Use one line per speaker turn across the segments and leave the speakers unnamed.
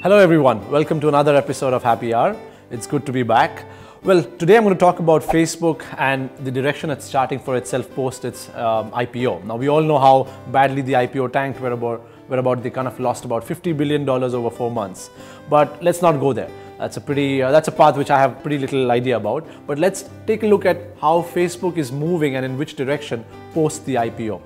Hello everyone, welcome to another episode of Happy Hour. It's good to be back. Well, today I'm going to talk about Facebook and the direction it's charting for itself post its IPO. Now we all know how badly the IPO tanked, they kind of lost about $50 billion over 4 months. But let's not go there. That's a path which I have pretty little idea about. But let's take a look at how Facebook is moving and in which direction post the IPO.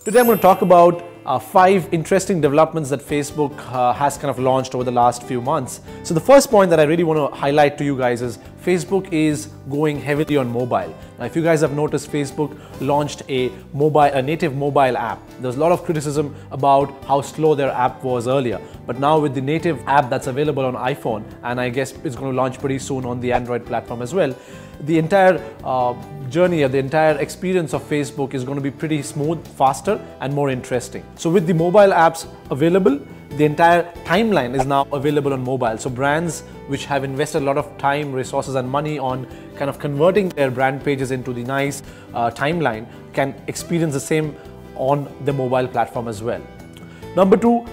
Today I'm going to talk about 5 interesting developments that Facebook has kind of launched over the last few months. So the first point that I really want to highlight to you guys is Facebook is going heavily on mobile. Now if you guys have noticed, Facebook launched a native mobile app. There's a lot of criticism about how slow their app was earlier, but now with the native app that's available on iPhone, and I guess it's going to launch pretty soon on the Android platform as well, the entire journey or the entire experience of Facebook is going to be pretty smooth, faster and more interesting. So with the mobile apps available, the entire timeline is now available on mobile. So brands which have invested a lot of time, resources and money on kind of converting their brand pages into the nice timeline can experience the same on the mobile platform as well. Number 2,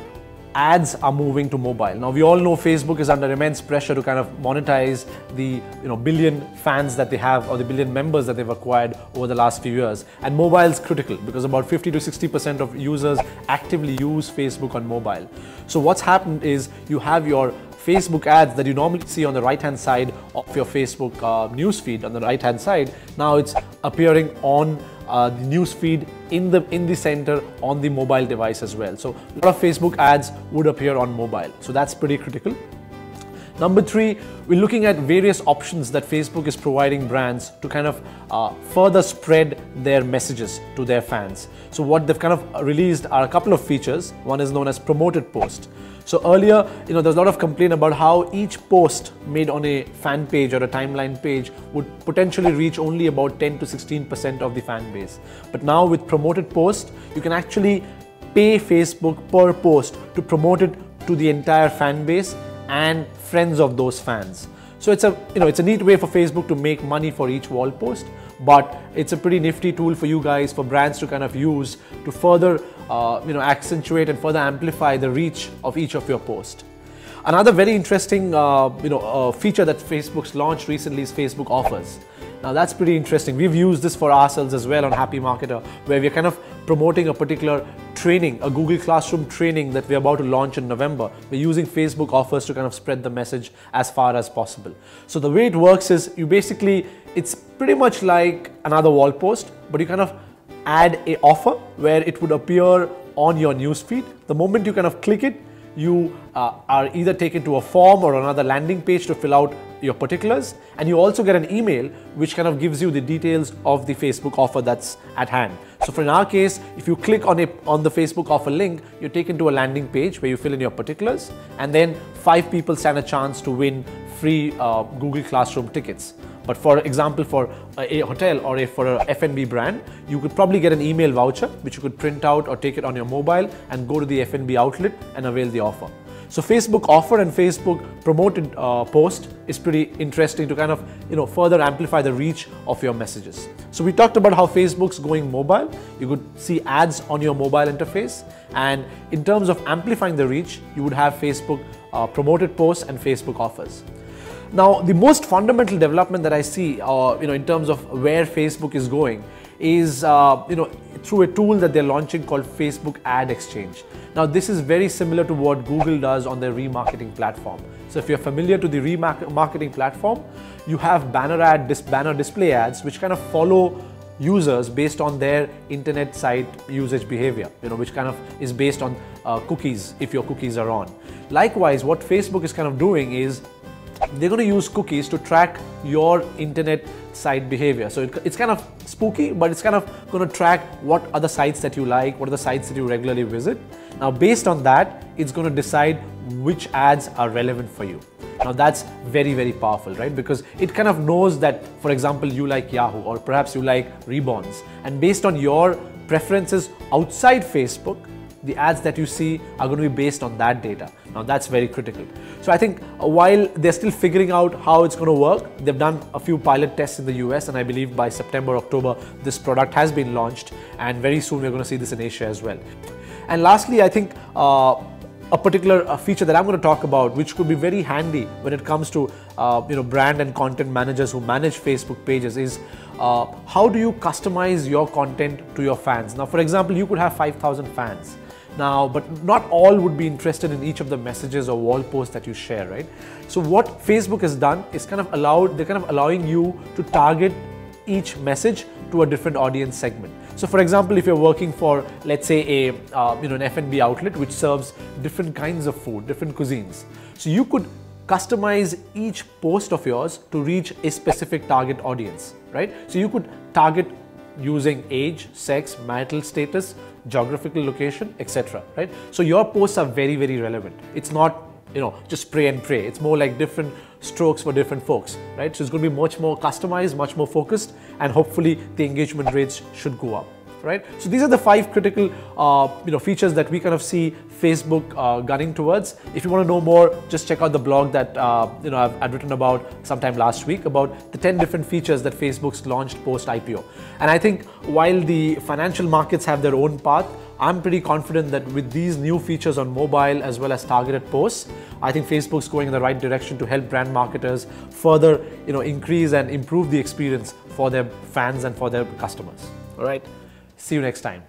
ads are moving to mobile. Now we all know Facebook is under immense pressure to kind of monetize the billion fans that they have, or the billion members that they've acquired over the last few years. And mobile is critical because about 50 to 60% of users actively use Facebook on mobile. So what's happened is you have your Facebook ads that you normally see on the right hand side of your Facebook newsfeed on the right hand side. Now it's appearing on the newsfeed in the center on the mobile device as well. So a lot of Facebook ads would appear on mobile. So that's pretty critical. Number 3, we're looking at various options that Facebook is providing brands to kind of further spread their messages to their fans. So what they've kind of released are a couple of features. One is known as promoted post. So earlier, there's a lot of complaint about how each post made on a fan page or a timeline page would potentially reach only about 10 to 16% of the fan base. But now with promoted post, you can actually pay Facebook per post to promote it to the entire fan base and friends of those fans. So it's a neat way for Facebook to make money for each wall post, but it's a pretty nifty tool for you guys, for brands to kind of use to further accentuate and further amplify the reach of each of your posts. Another very interesting feature that Facebook's launched recently is Facebook offers. Now that's pretty interesting. We've used this for ourselves as well on Happy Marketer, where we're kind of promoting a particular training, a Google Classroom training that we're about to launch in November. We're using Facebook offers to kind of spread the message as far as possible. So the way it works is it's pretty much like another wall post, but you kind of add an offer where it would appear on your newsfeed. The moment you kind of click it, you are either taken to a form or another landing page to fill out your particulars, and you also get an email which kind of gives you the details of the Facebook offer that's at hand. So for in our case, if you click on the Facebook offer link, you're taken to a landing page where you fill in your particulars, and then 5 people stand a chance to win free Google Classroom tickets. But for example, for a hotel or for a F&B brand, you could probably get an email voucher which you could print out or take it on your mobile and go to the F&B outlet and avail the offer. So Facebook offer and Facebook promoted post is pretty interesting to kind of further amplify the reach of your messages. So we talked about how Facebook's going mobile. You could see ads on your mobile interface, and in terms of amplifying the reach, you would have Facebook promoted posts and Facebook offers. Now, the most fundamental development that I see, in terms of where Facebook is going, is through a tool that they're launching called Facebook Ad Exchange. Now, this is very similar to what Google does on their remarketing platform. So, if you're familiar to the remarketing platform, you have banner display ads which kind of follow users based on their internet site usage behavior, which kind of is based on cookies, if your cookies are on. Likewise, what Facebook is kind of doing is they're going to use cookies to track your internet site behavior. So it's kind of spooky, but it's kind of going to track what are the sites that you like, what are the sites that you regularly visit. Now, based on that, it's going to decide which ads are relevant for you. Now, that's very, very powerful, right? Because it kind of knows that, for example, you like Yahoo, or perhaps you like Reborns. And based on your preferences outside Facebook, the ads that you see are going to be based on that data. Now that's very critical. So I think while they're still figuring out how it's going to work, they've done a few pilot tests in the US, and I believe by September, October, this product has been launched, and very soon we're going to see this in Asia as well. And lastly, I think a particular feature that I'm going to talk about, which could be very handy when it comes to brand and content managers who manage Facebook pages, is how do you customize your content to your fans? Now, for example, you could have 5,000 fans. Now, but not all would be interested in each of the messages or wall posts that you share, right? So what Facebook has done is they're allowing you to target each message to a different audience segment. So for example, if you're working for, let's say, an F&B outlet which serves different kinds of food, different cuisines, so you could customize each post of yours to reach a specific target audience, right? So you could target using age, sex, marital status, geographical location, etc., right? So your posts are very, very relevant. It's not just spray and pray. It's more like different strokes for different folks, right? So it's going to be much more customized, much more focused, and hopefully the engagement rates should go up, right? So these are the 5 critical features that we kind of see Facebook gunning towards. If you want to know more, just check out the blog that I've written about sometime last week about the 10 different features that Facebook's launched post-IPO. And I think while the financial markets have their own path, I'm pretty confident that with these new features on mobile as well as targeted posts, I think Facebook's going in the right direction to help brand marketers further increase and improve the experience for their fans and for their customers. All right, see you next time.